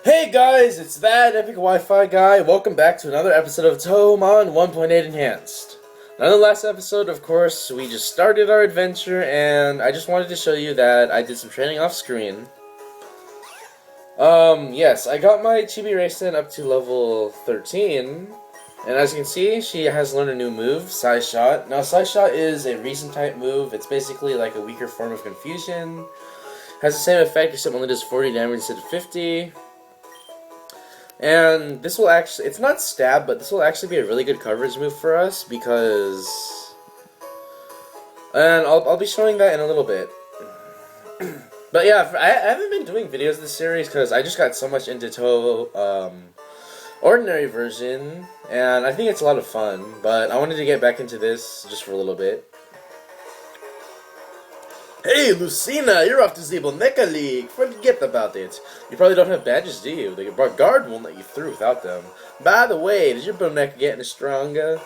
Hey guys, it's ThatEpicWifiGuy. Welcome back to another episode of Touhoumon 1.8 Enhanced. Now in the last episode, of course, we just started our adventure, and I just wanted to show you that I did some training off screen. Yes, I got my Chibi Racing up to level 13, and as you can see, she has learned a new move, Side Shot. Now, Side Shot is a Reason type move. It's basically like a weaker form of Confusion. Has the same effect, except only does 40 damage instead of 50. And this will actually, it's not stab, but this will actually be a really good coverage move for us because, and I'll be showing that in a little bit. But yeah, I haven't been doing videos of this series because I just got so much into Ordinary version, and I think it's a lot of fun, but I wanted to get back into this just for a little bit. Hey, Lucina, you're off to the Boneca League. Forget about it. You probably don't have badges, do you? The guard won't let you through without them. By the way, did your Boneca get any stronger?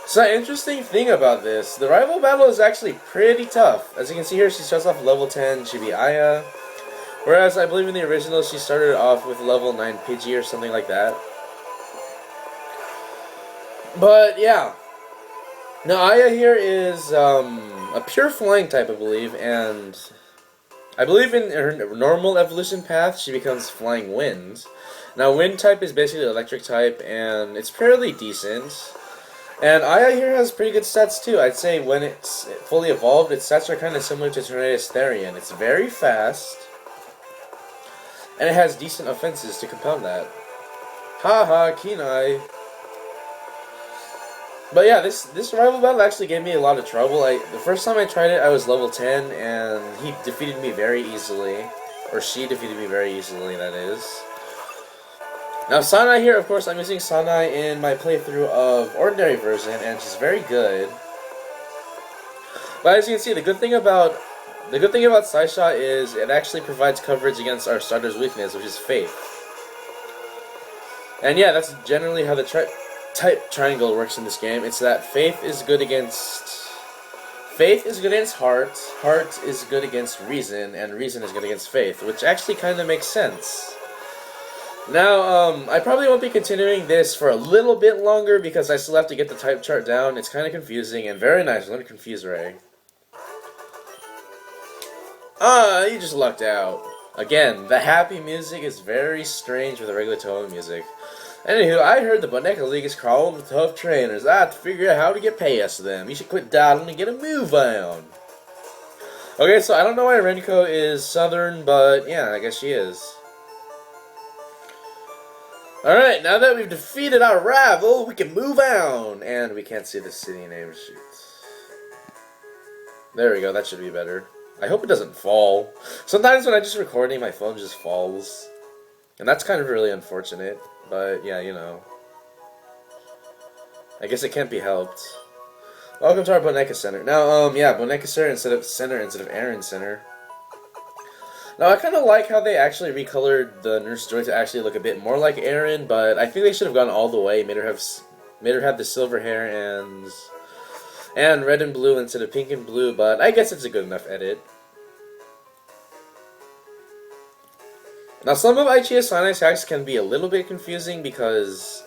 So, an interesting thing about this, the rival battle is actually pretty tough. As you can see here, she starts off level 10 Chibi Aya, whereas I believe in the original she started off with level 9 Pidgey or something like that. But, yeah. Now, Aya here is a pure flying type, I believe, and I believe in her normal evolution path, she becomes Flying Wind. Now, Wind type is basically electric type, and it's fairly decent. And Aya here has pretty good stats, too. I'd say when it's fully evolved, its stats are kind of similar to Tornado's Therian. It's very fast, and it has decent offenses to compound that. Haha, Kenai. But yeah, this rival battle actually gave me a lot of trouble. The first time I tried it, I was level 10, and he defeated me very easily. Or she defeated me very easily, that is. Now, Sanai here, of course, I'm using Sanai in my playthrough of Ordinary version, and she's very good. But as you can see, the good thing about Side Shot is it actually provides coverage against our starter's weakness, which is Faith. And yeah, that's generally how the type triangle works in this game. It's that Faith is good against Heart, Heart is good against Reason, and Reason is good against Faith, which actually kind of makes sense. Now, I probably won't be continuing this for a little bit longer because I still have to get the type chart down. It's kind of confusing and very nice. Let me confuse Ray. Ah, you just lucked out. Again, the happy music is very strange with the regular Touhoumon music. Anywho, I heard the Boneca League is crawling with tough trainers. I have to figure out how to get past them. You should quit dawdling and get a move on. Okay, so I don't know why Renko is southern, but yeah, I guess she is. Alright, now that we've defeated our rival, we can move on. And we can't see the city name. Shoot. There we go, that should be better. I hope it doesn't fall. Sometimes when I'm just recording, my phone just falls. And that's kind of really unfortunate. But, yeah, you know. I guess it can't be helped. Welcome to our Boneca Center. Now, yeah, Boneca Center instead of Aaron Center. Now, I kind of like how they actually recolored the Nurse Joy to actually look a bit more like Aaron, but I think they should have gone all the way, made her have the silver hair and red and blue instead of pink and blue, but I guess it's a good enough edit. Now, some of Aichi's Sanai's hacks can be a little bit confusing because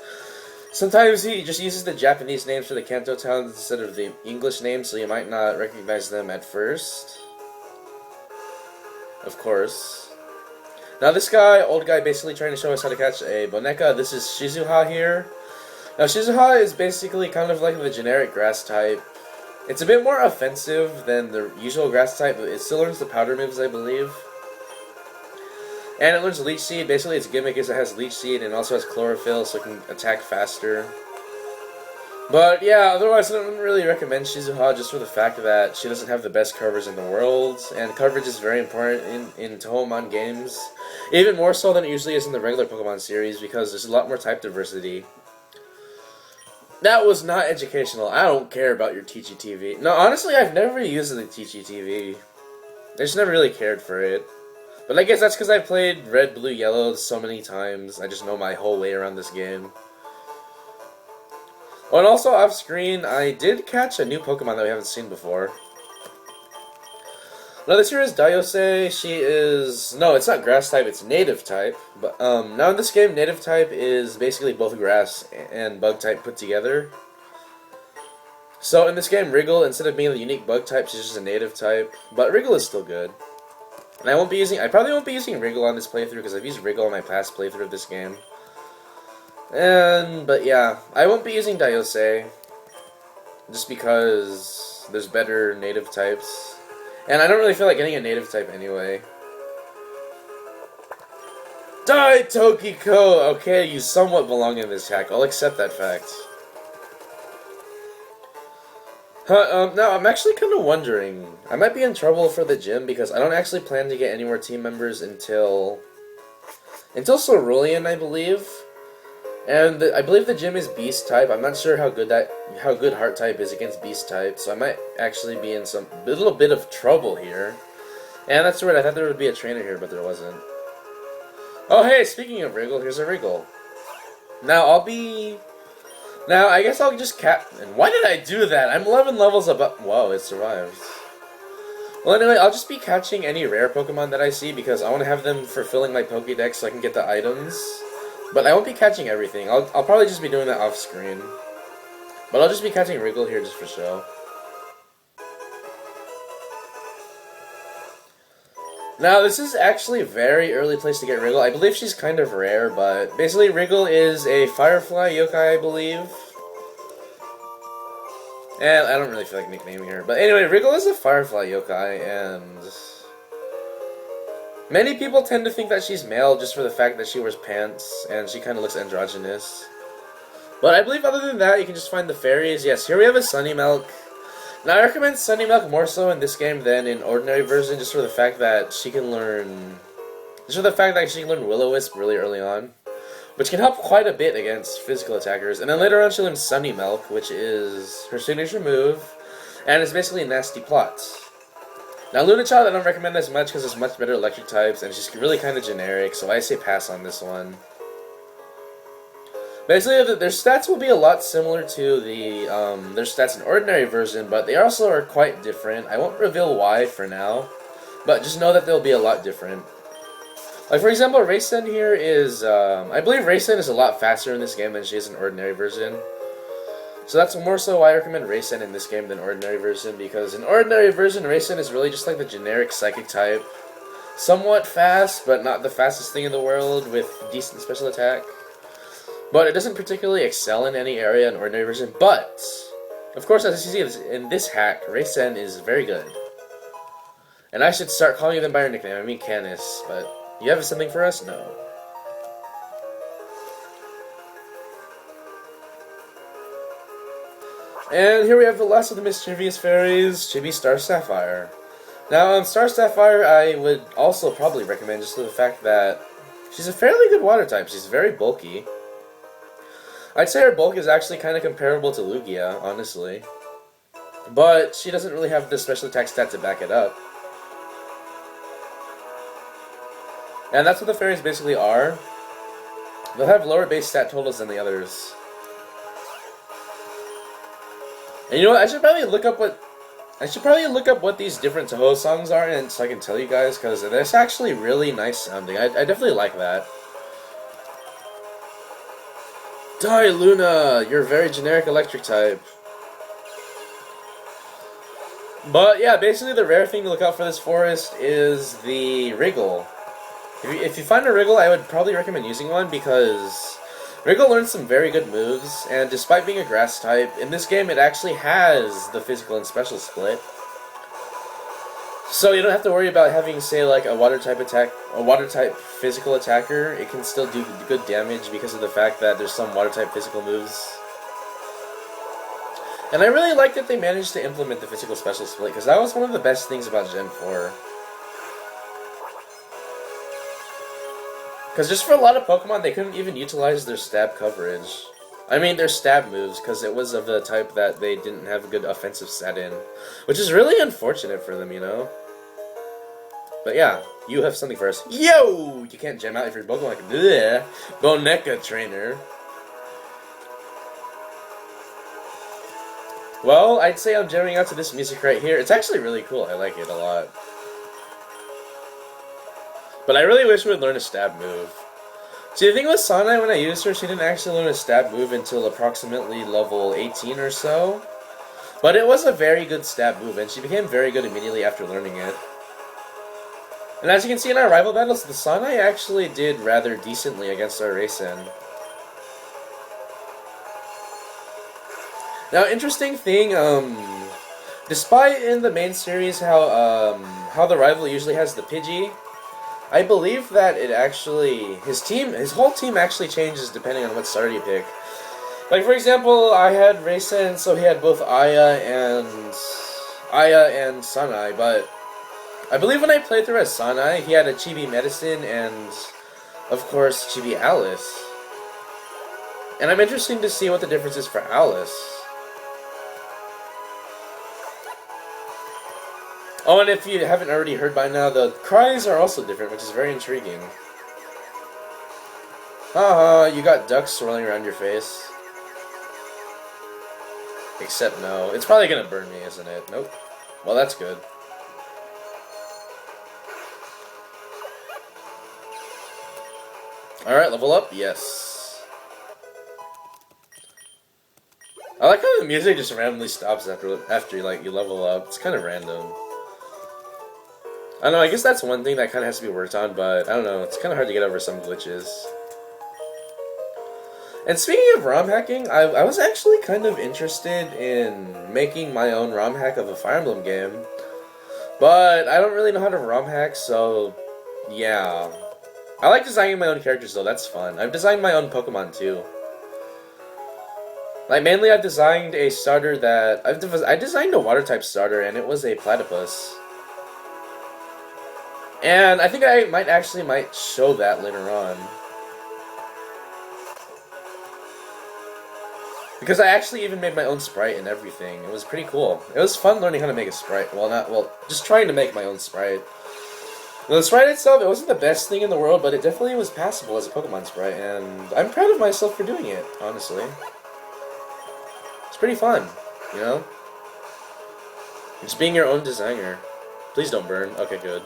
sometimes he just uses the Japanese names for the Kanto towns instead of the English names, so you might not recognize them at first. Of course. Now, this guy, old guy, basically trying to show us how to catch a Boneca. This is Shizuha here. Now, Shizuha is basically kind of like the generic grass type. It's a bit more offensive than the usual grass type, but it still learns the powder moves, I believe. And it learns Leech Seed. Basically, its gimmick is it has Leech Seed and also has Chlorophyll, so it can attack faster. But yeah, otherwise I don't really recommend Shizuha just for the fact that she doesn't have the best coverage in the world, and coverage is very important in Touhoumon games. Even more so than it usually is in the regular Pokemon series, because there's a lot more type diversity. That was not educational. I don't care about your TGTV. No, honestly, I've never used the TGTV. I just never really cared for it. But I guess that's because I played Red, Blue, Yellow so many times. I just know my whole way around this game. Oh, and also off screen, I did catch a new Pokemon that we haven't seen before. Now this here is Dayose. She is... No, it's not grass type, it's native type. But now in this game, native type is basically both grass and bug type put together. So in this game, Wriggle, instead of being the unique bug type, she's just a native type. But Wriggle is still good. And I probably won't be using Wriggle on this playthrough because I've used Wriggle on my past playthrough of this game. But yeah, I won't be using Dayose just because there's better native types. And I don't really feel like getting a native type anyway. Die, Tokiko! Okay, you somewhat belong in this hack. I'll accept that fact. Now, I'm actually kind of wondering. I might be in trouble for the gym because I don't actually plan to get any more team members until Cerulean, I believe. And I believe the gym is Beast type. I'm not sure how good Heart type is against Beast type, so I might actually be in some little bit of trouble here. And that's weird. I thought there would be a trainer here, but there wasn't. Oh, hey, speaking of Wriggle, here's a Wriggle. Now, I guess I'll just and why did I do that? I'm 11 levels above. Whoa, it survived. Well, anyway, I'll just be catching any rare Pokemon that I see because I want to have them for filling my Pokédex so I can get the items. But I won't be catching everything. I'll probably just be doing that off screen. But I'll just be catching Wriggle here just for show. Now, this is actually a very early place to get Wriggle. I believe she's kind of rare, but basically Wriggle is a Firefly yokai, I believe. And I don't really feel like nicknaming her. But anyway, Wriggle is a Firefly yokai, and many people tend to think that she's male just for the fact that she wears pants, and she kind of looks androgynous. But I believe other than that, you can just find the fairies. Yes, here we have a Sunny Milk. Now, I recommend Sunny Milk more so in this game than in ordinary version, just for the fact that she can learn... Will-O-Wisp really early on, which can help quite a bit against physical attackers. And then later on, she'll learn Sunny Milk, which is her signature move, and it's basically a nasty plot. Now, Luna Child I don't recommend as much because there's much better electric types, and she's really kind of generic, so I say pass on this one. Basically, their stats will be a lot similar to their stats in ordinary version, but they also are quite different. I won't reveal why for now, but just know that they'll be a lot different. Like, for example, Raysen here is, I believe Raysen is a lot faster in this game than she is in ordinary version. So that's more so why I recommend Raysen in this game than ordinary version, because in ordinary version, Raysen is really just like the generic psychic type. Somewhat fast, but not the fastest thing in the world, with decent special attack. But it doesn't particularly excel in any area in ordinary version. But, of course, as you see in this hack, Raysen is very good. And I should start calling them by your nickname. I mean Canis, but you have something for us? No. And here we have the last of the mischievous fairies, Chibi Star Sapphire. Now, Star Sapphire I would also probably recommend just for the fact that she's a fairly good water type. She's very bulky. I'd say her bulk is actually kind of comparable to Lugia, honestly. But she doesn't really have the special attack stat to back it up. And that's what the fairies basically are. They'll have lower base stat totals than the others. And you know what? I should probably look up what these different Touhou songs are, and so I can tell you guys, because that's actually really nice sounding. I definitely like that. Die, Luna! You're a very generic electric type. But yeah, basically the rare thing to look out for this forest is the Wriggle. If you find a Wriggle, I would probably recommend using one because Wriggle learns some very good moves, and despite being a grass type, in this game it actually has the physical and special split. So you don't have to worry about having, say, like a water type physical attacker. It can still do good damage because of the fact that there's some water type physical moves. And I really like that they managed to implement the physical special split, because that was one of the best things about Gen 4. Because just for a lot of Pokemon, they couldn't even utilize their stab coverage. I mean, their stab moves, because it was of the type that they didn't have a good offensive set in. Which is really unfortunate for them, you know? But yeah, you have something for us. Yo! You can't gem out if your Pokemon like, bleh, Boneka Trainer. Well, I'd say I'm jamming out to this music right here. It's actually really cool. I like it a lot. But I really wish we would learn a stab move. See, the thing with Sanai, when I used her, she didn't actually learn a stab move until approximately level 18 or so. But it was a very good stab move, and she became very good immediately after learning it. And as you can see in our rival battles, the Sanai actually did rather decently against our Racen. Now, interesting thing, despite in the main series how the rival usually has the Pidgey, I believe that it actually, his whole team actually changes depending on what starter you pick. Like, for example, I had Racen, so he had both Aya and Sanai, but I believe when I played through as Sanai, he had a Chibi Medicine and, of course, Chibi Alice. And I'm interested to see what the difference is for Alice. Oh, and if you haven't already heard by now, the cries are also different, which is very intriguing. Haha, you got ducks swirling around your face. Except no. It's probably gonna burn me, isn't it? Nope. Well, that's good. Alright, level up? Yes. I like how the music just randomly stops after like, you level up. It's kind of random. I don't know, I guess that's one thing that kind of has to be worked on, but I don't know, it's kind of hard to get over some glitches. And speaking of ROM hacking, I was actually kind of interested in making my own ROM hack of a Fire Emblem game. But I don't really know how to ROM hack, so yeah. I like designing my own characters though, that's fun. I've designed my own Pokemon too. Like, mainly I've designed a starter that... I designed a water-type starter, and it was a Platypus. And I think I might show that later on. Because I actually even made my own sprite and everything. It was pretty cool. It was fun learning how to make a sprite. Well, just trying to make my own sprite. The sprite itself, it wasn't the best thing in the world, but it definitely was passable as a Pokemon sprite, and I'm proud of myself for doing it, honestly. It's pretty fun, you know? Just being your own designer. Please don't burn. Okay, good.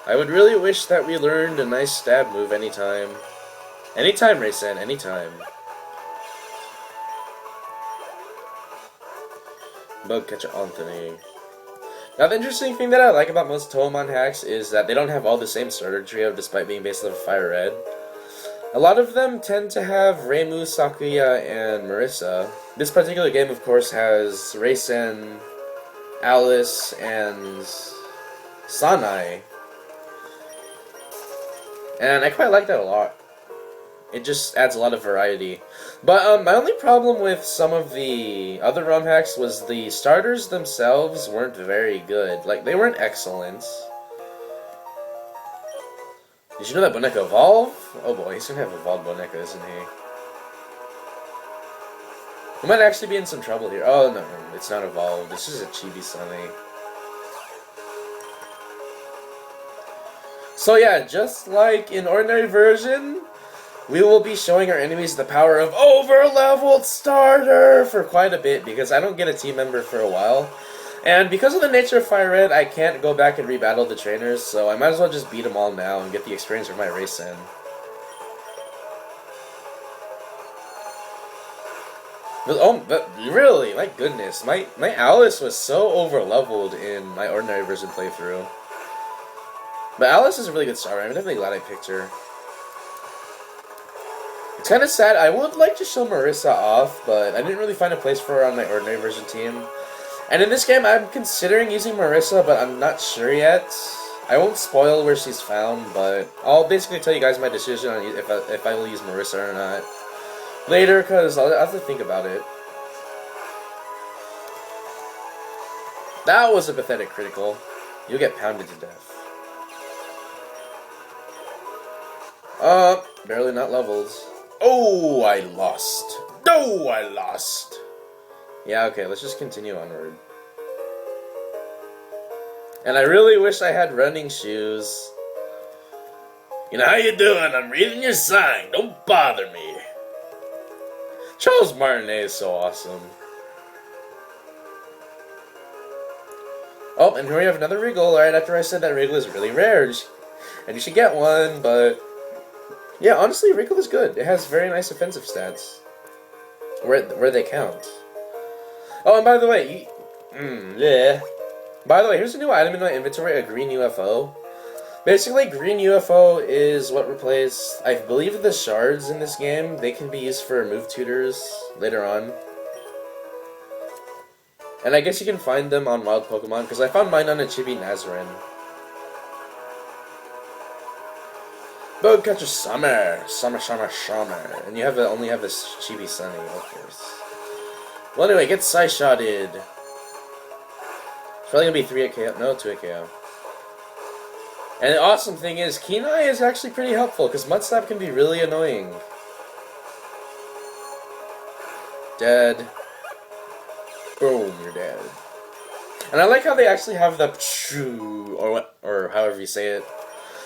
I would really wish that we learned a nice stab move anytime. Anytime, Racen, anytime. Bug catcher Anthony. Now, the interesting thing that I like about most Touhoumon hacks is that they don't have all the same starter trio despite being based off Fire Red. A lot of them tend to have Reimu, Sakuya, and Marissa. This particular game, of course, has Racen, Alice, and Sanai. And I quite like that a lot. It just adds a lot of variety. But my only problem with some of the other ROM hacks was the starters themselves weren't very good. Like, they weren't excellent. Did you know that Boneka evolve? Oh boy, he's gonna have evolved Boneka, isn't he? We might actually be in some trouble here. Oh, no, it's not evolved. This is a Chibi Sunny. So yeah, just like in ordinary version, we will be showing our enemies the power of over-leveled starter for quite a bit, because I don't get a team member for a while. And because of the nature of Fire Red, I can't go back and rebattle the trainers, so I might as well just beat them all now and get the experience for my Racen. But really, my goodness, my Alice was so over-leveled in my ordinary version playthrough. But Alice is a really good starter. I'm definitely glad I picked her. It's kind of sad. I would like to show Marissa off, but I didn't really find a place for her on my ordinary version team. And in this game, I'm considering using Marissa, but I'm not sure yet. I won't spoil where she's found, but I'll basically tell you guys my decision on if I will use Marissa or not later, because I'll have to think about it. That was a pathetic critical. You'll get pounded to death. Barely not leveled. Oh, I lost. No, I lost. Yeah, okay, let's just continue onward. And I really wish I had running shoes. You know, how you doing? I'm reading your sign. Don't bother me. Charles Martinet is so awesome. Oh, and here we have another Regal, right after I said that Regal is really rare, and you should get one, but... Yeah, honestly, Regal is good. It has very nice offensive stats. Where they count. Oh, and by the way, yeah. By the way, here's a new item in my inventory, a green UFO. Basically, green UFO is what replaced, I believe, the shards in this game. They can be used for move tutors later on. And I guess you can find them on wild Pokemon, because I found mine on a Chibi Nazarin. Bugcatcher Summer! Summer. And you only have this Chibi Sunny, of course. Well, anyway, get Psy-Shotted. It's probably gonna be 3 at KO. No, 2 at KO. And the awesome thing is, Kenai is actually pretty helpful, because Mudslap can be really annoying. Dead. Boom, you're dead. And I like how they actually have the pshoo, or however you say it,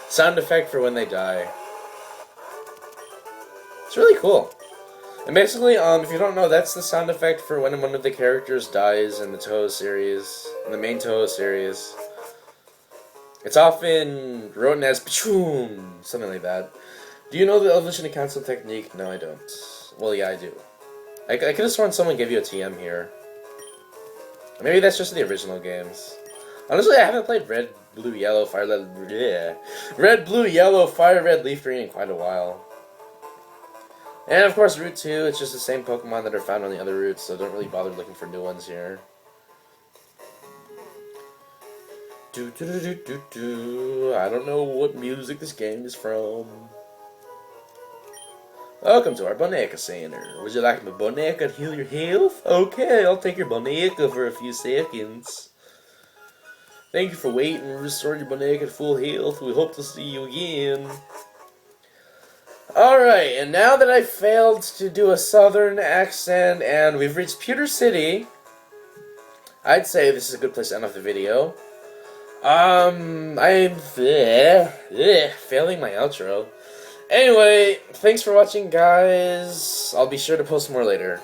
sound effect for when they die. It's really cool. And basically, if you don't know, that's the sound effect for when one of the characters dies in the Touhou series, in the main Touhou series. It's often written as pchoom, something like that. Do you know the evolution and cancel technique? No, I don't. Well, yeah, I do. I could have sworn someone gave you a TM here. Maybe that's just the original games. Honestly, I haven't played Red, Blue, Yellow, Fire, Red, Blue, Yellow, Fire, Red, Leaf Green in quite a while. And of course, Route 2, it's just the same Pokemon that are found on the other routes, so don't really bother looking for new ones here. I don't know what music this game is from. Welcome to our Boneka Center. Would you like my Boneka to heal your health? Okay, I'll take your Boneka for a few seconds. Thank you for waiting. Restore your Boneka to full health. We hope to see you again. Alright, and now that I failed to do a southern accent and we've reached Pewter City, I'd say this is a good place to end off the video. I'm failing my outro. Anyway, thanks for watching, guys. I'll be sure to post more later.